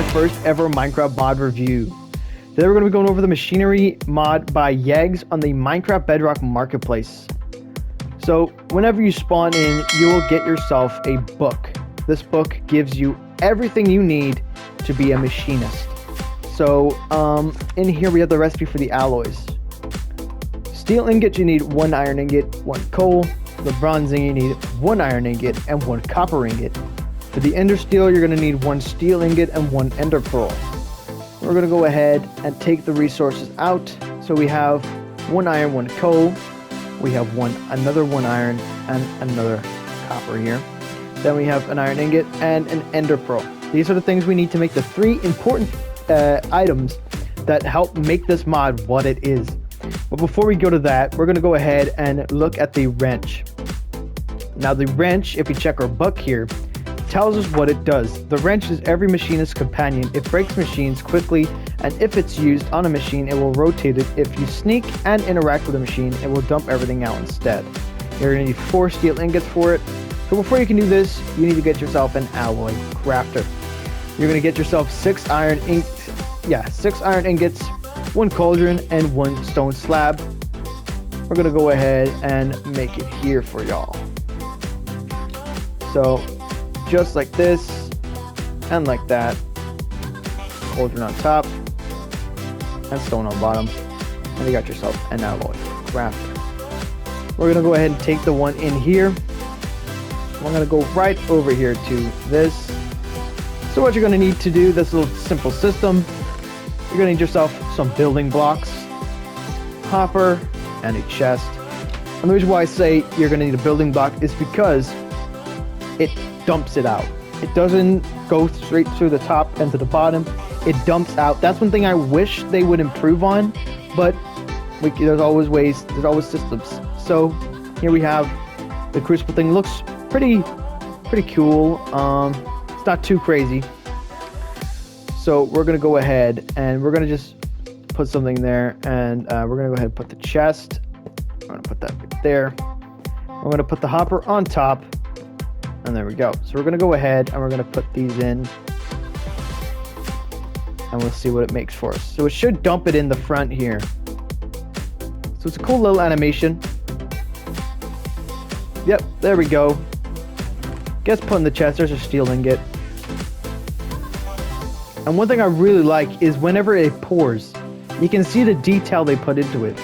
first ever Minecraft mod review. Today we're going to be going over the machinery mod by Yeggs on the Minecraft Bedrock Marketplace. So whenever you spawn in, you will get yourself a book. This book gives you everything you need to be a machinist. So in here we have the recipe for the alloys. Steel ingot, you need 1 iron ingot, 1 coal. The bronze ingot, you need 1 iron ingot and 1 copper ingot. For the ender steel, you're going to need 1 steel ingot and 1 ender pearl. We're going to go ahead and take the resources out. So we have 1 iron, 1 coal. We have another 1 iron and another copper here. Then we have an iron ingot and an ender pearl. These are the things we need to make the 3 important items that help make this mod what it is. But before we go to that, we're going to go ahead and look at the wrench. Now the wrench, if you check our book here, tells us what it does. The wrench is every machinist's companion. It breaks machines quickly, and if it's used on a machine, it will rotate it. If you sneak and interact with the machine, it will dump everything out instead. You're going to need 4 steel ingots for it. So before you can do this, you need to get yourself an alloy crafter. You're going to get yourself 6 iron ingots, 1 cauldron, and 1 stone slab. We're going to go ahead and make it here for y'all. So just like this and like that, cauldron on top and stone on bottom, and you got yourself an alloy crafter. We're going to go ahead and take the one in here. I'm going to go right over here to this. So what you're going to need to do, this little simple system, you're going to need yourself some building blocks, hopper, and a chest. And the reason why I say you're going to need a building block is because it dumps it out. It doesn't go straight through the top and to the bottom. It dumps out. That's one thing I wish they would improve on, but there's always ways, there's always systems. So here we have the crucible thing. Looks pretty cool. It's not too crazy. So we're gonna go ahead and we're gonna just put something there, and we're gonna go ahead and put the chest. I'm gonna put that right there. We're gonna put the hopper on top, and there we go. So we're gonna go ahead and we're gonna put these in, and we'll see what it makes for us. So it should dump it in the front here. So it's a cool little animation. Yep, there we go. Guess put in the chest. There's a steel ingot. And one thing I really like is whenever it pours, you can see the detail they put into it.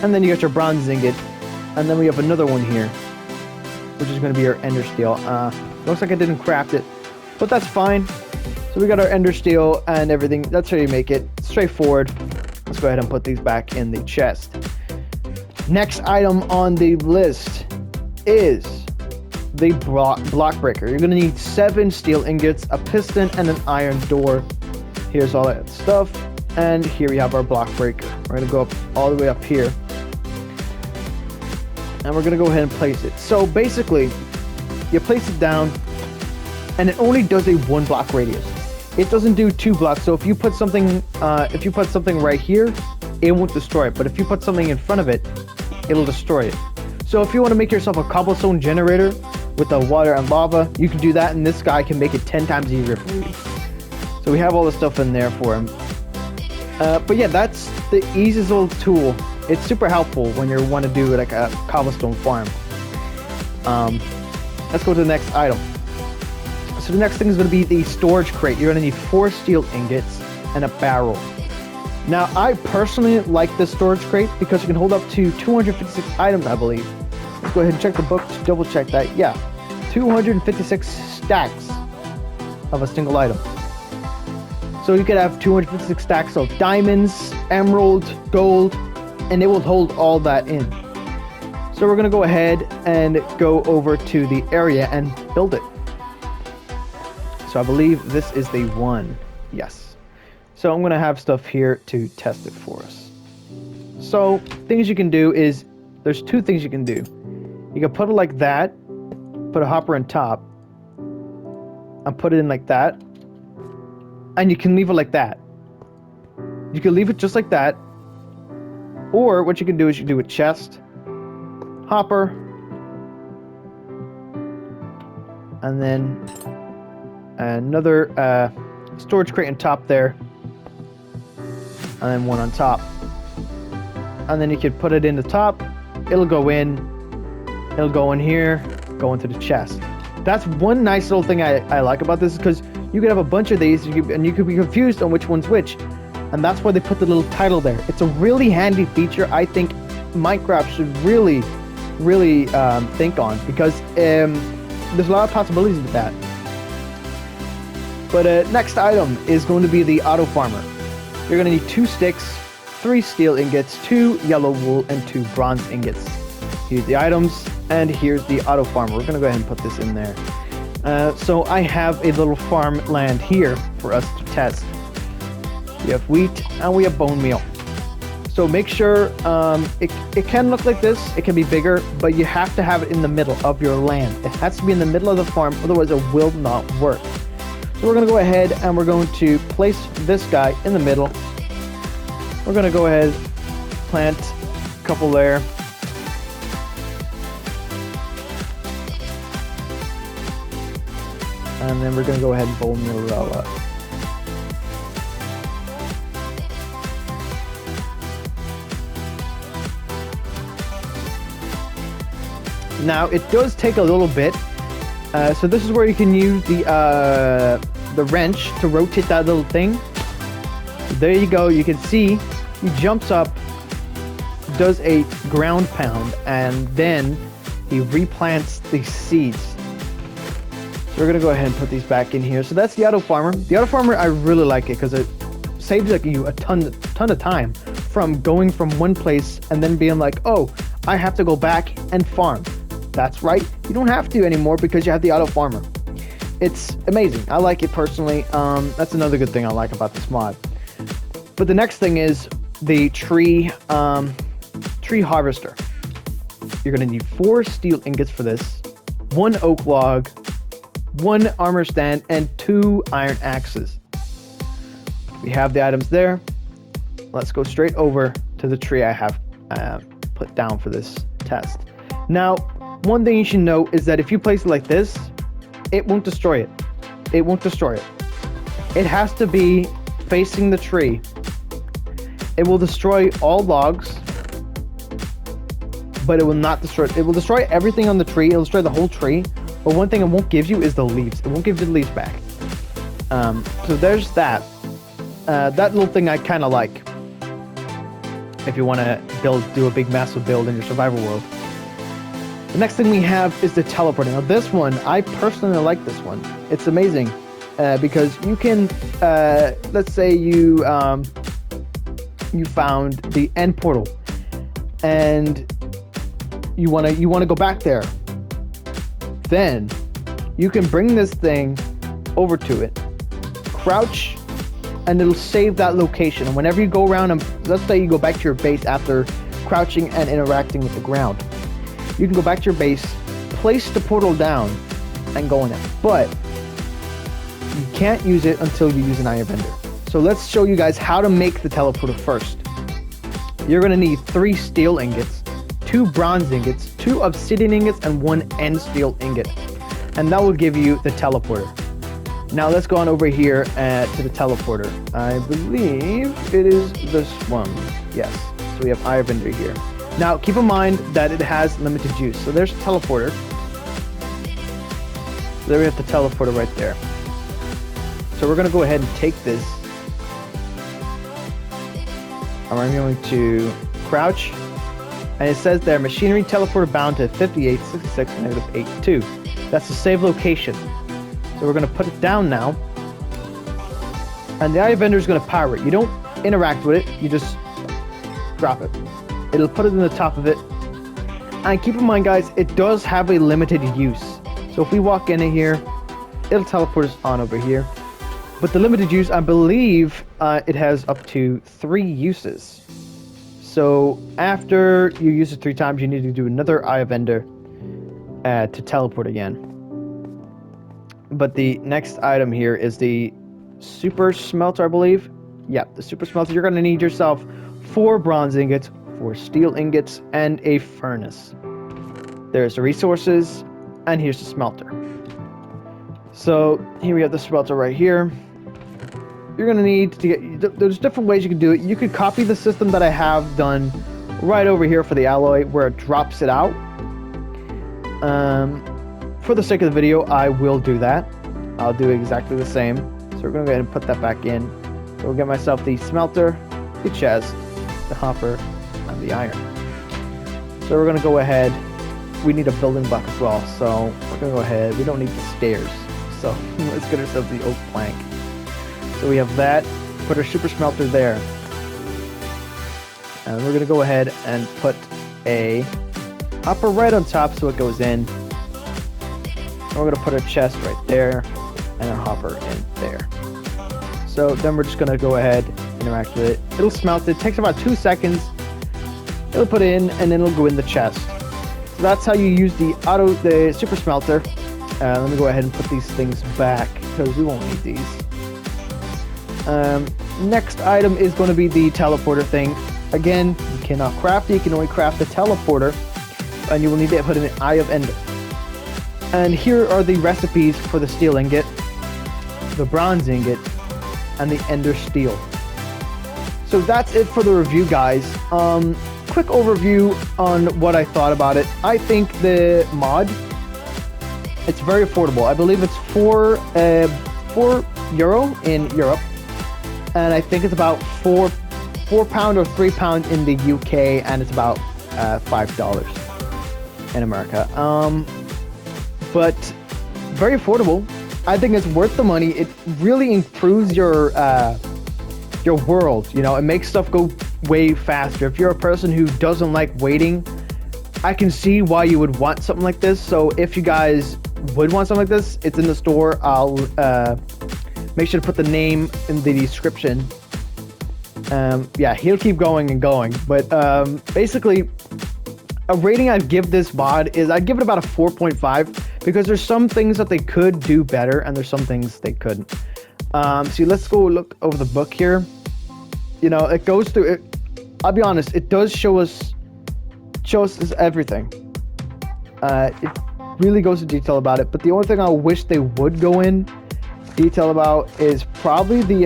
And then you got your bronze ingot, and then we have another one here, which is going to be our ender steel. Looks like I didn't craft it, but that's fine. So we got our ender steel and everything. That's how you make it. Straightforward. Let's go ahead and put these back in the chest. Next item on the list is the block breaker. You're going to need 7 steel ingots, a piston, and an iron door. Here's all that stuff. And here we have our block breaker. We're going to go up all the way up here. And we're going to go ahead and place it. So basically, you place it down, and it only does a 1 block radius. It doesn't do 2 blocks. So if you put something right here, it won't destroy it. But if you put something in front of it, it'll destroy it. So if you want to make yourself a cobblestone generator with the water and lava, you can do that, and this guy can make it 10 times easier for you. So we have all the stuff in there for him. But yeah, that's the easiest little tool. It's super helpful when you want to do like a cobblestone farm. Let's go to the next item. So the next thing is going to be the storage crate. You're going to need 4 steel ingots and a barrel. Now, I personally like this storage crate because you can hold up to 256 items, I believe. Let's go ahead and check the book to double check that. Yeah, 256 stacks of a single item. So you could have 256 stacks of diamonds, emerald, gold, and it will hold all that in. So we're going to go ahead and go over to the area and build it. So I believe this is the one. Yes. So I'm going to have stuff here to test it for us. So things you can do is, there's 2 things you can do. You can put it like that, put a hopper on top, and put it in like that, and you can leave it like that. You can leave it just like that, or what you can do is you can do a chest, hopper, and then another storage crate on top there, and then one on top. And then you could put it in the top. It'll go in. It'll go in here, go into the chest. That's one nice little thing I like about this, because you could have a bunch of these, and you could be confused on which one's which. And that's why they put the little title there. It's a really handy feature I think Minecraft should really think on, because there's a lot of possibilities with that. But next item is going to be the auto farmer. You're going to need 2 sticks, 3 steel ingots, 2 yellow wool, and 2 bronze ingots. Here's the items, and here's the auto farmer. We're going to go ahead and put this in there. So I have a little farmland here for us to test. We have wheat and we have bone meal. So make sure it can look like this, it can be bigger, but you have to have it in the middle of your land. It has to be in the middle of the farm, otherwise it will not work. So we're going to go ahead and we're going to place this guy in the middle. We're going to go ahead, plant a couple there. And then we're going to go ahead and bone meal it all up. Now it does take a little bit, so this is where you can use the wrench to rotate that little thing. There you go. You can see he jumps up, does a ground pound, and then he replants the seeds. So we're gonna go ahead and put these back in here. So that's the auto farmer. The auto farmer, I really like it because it saves like you a ton of time from going from one place and then being like, oh, I have to go back and farm. That's right, you don't have to anymore because you have the auto farmer. It's amazing. I like it personally. That's another good thing I like about this mod. But the next thing is the tree harvester. You're gonna need 4 steel ingots for this, 1 oak log, 1 armor stand, and 2 iron axes. We have the items there. Let's go straight over to the tree I have put down for this test. Now, one thing you should know is that if you place it like this, it won't destroy it. It won't destroy it. It has to be facing the tree. It will destroy all logs, but it will not destroy it. It will destroy everything on the tree. It'll destroy the whole tree. But one thing it won't give you is the leaves. It won't give you the leaves back. So there's that. That little thing I kind of like. If you want to do a big massive build in your survival world. The next thing we have is the teleporting. Now this one, I personally like this one. It's amazing because you can, let's say you found the end portal, and you wanna go back there. Then you can bring this thing over to it, crouch, and it'll save that location. And whenever you go around and let's say you go back to your base after crouching and interacting with the ground, you can go back to your base, place the portal down, and go in it. But you can't use it until you use an iron vendor. So let's show you guys how to make the teleporter first. You're gonna need 3 steel ingots, 2 bronze ingots, 2 obsidian ingots, and 1 end steel ingot. And that will give you the teleporter. Now let's go on over here to the teleporter. I believe it is this one. Yes, so we have iron vendor here. Now, keep in mind that it has limited use. So there's a teleporter. There we have the teleporter right there. So we're going to go ahead and take this. And we're going to crouch. And it says there, machinery teleporter bound to 5866 -82. That's the save location. So we're going to put it down now. And the iron vendor is going to power it. You don't interact with it. You just drop it. It'll put it in the top of it. And keep in mind, guys, it does have a limited use. So if we walk into here, it'll teleport us on over here. But the limited use, I believe, it has up to 3 uses. So after you use it 3 times, you need to do another eye vendor to teleport again. But the next item here is the super smelter, I believe. Yeah, the super smelter. You're going to need yourself 4 bronze ingots, 4 steel ingots, and a furnace. There's the resources, and here's the smelter. So here we have the smelter right here. you're gonna need to get, there's different ways you can do it. You could copy the system that I have done right over here for the alloy where it drops it out. For the sake of the video, I will do that. I'll do exactly the same. So we're gonna go ahead and put that back in. So we'll get myself the smelter, the chest, the hopper, and the iron. So we're gonna go ahead. We need a building block as well. So we're gonna go ahead. We don't need the stairs. So let's get ourselves the oak plank. So we have that. Put our super smelter there. And we're gonna go ahead and put a hopper right on top so it goes in. And we're gonna put a chest right there and a hopper in there. So then we're just gonna go ahead, interact with it. It'll smelt. It takes about 2 seconds. It'll put in and then it'll go in the chest. So that's how you use the super smelter. Let me go ahead and put these things back because we won't need these. Next item is going to be the teleporter thing. Again, you cannot craft it. You can only craft the teleporter, and you will need to put in an Eye of Ender. And here are the recipes for the steel ingot, the bronze ingot, and the ender steel. So that's it for the review, guys. Quick overview on what I thought about it. I think the mod, it's very affordable. I believe it's €4 in Europe, and I think it's about £4 or £3 in the UK, and it's about $5 in America. But very affordable. I think it's worth the money. It really improves your world. You know, it makes stuff go way faster. If you're a person who doesn't like waiting, I can see why you would want something like this. So if you guys would want something like this, it's in the store. I'll make sure to put the name in the description. Yeah, he'll keep going and going. But basically, a rating I'd give this mod is I'd give it about a 4.5 because there's some things that they could do better and there's some things they couldn't. See, let's go look over the book here. You know, it goes through it. I'll be honest, it does show us everything. It really goes into detail about it, but the only thing I wish they would go in detail about is probably the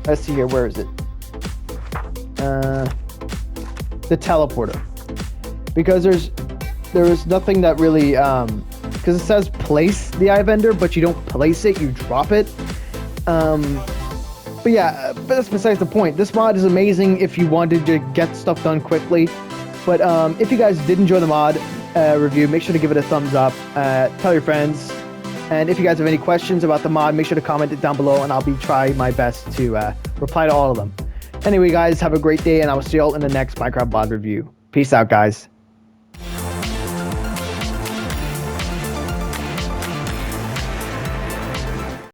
let's see here, where is it? The teleporter. Because there is nothing that really because it says place the Eye of Ender, but you don't place it, you drop it. But yeah, but that's besides the point. This mod is amazing if you wanted to get stuff done quickly. But if you guys did enjoy the mod review, make sure to give it a thumbs up. Tell your friends. And if you guys have any questions about the mod, make sure to comment it down below, and I'll be trying my best to reply to all of them. Anyway, guys, have a great day, and I will see you all in the next Minecraft mod review. Peace out, guys.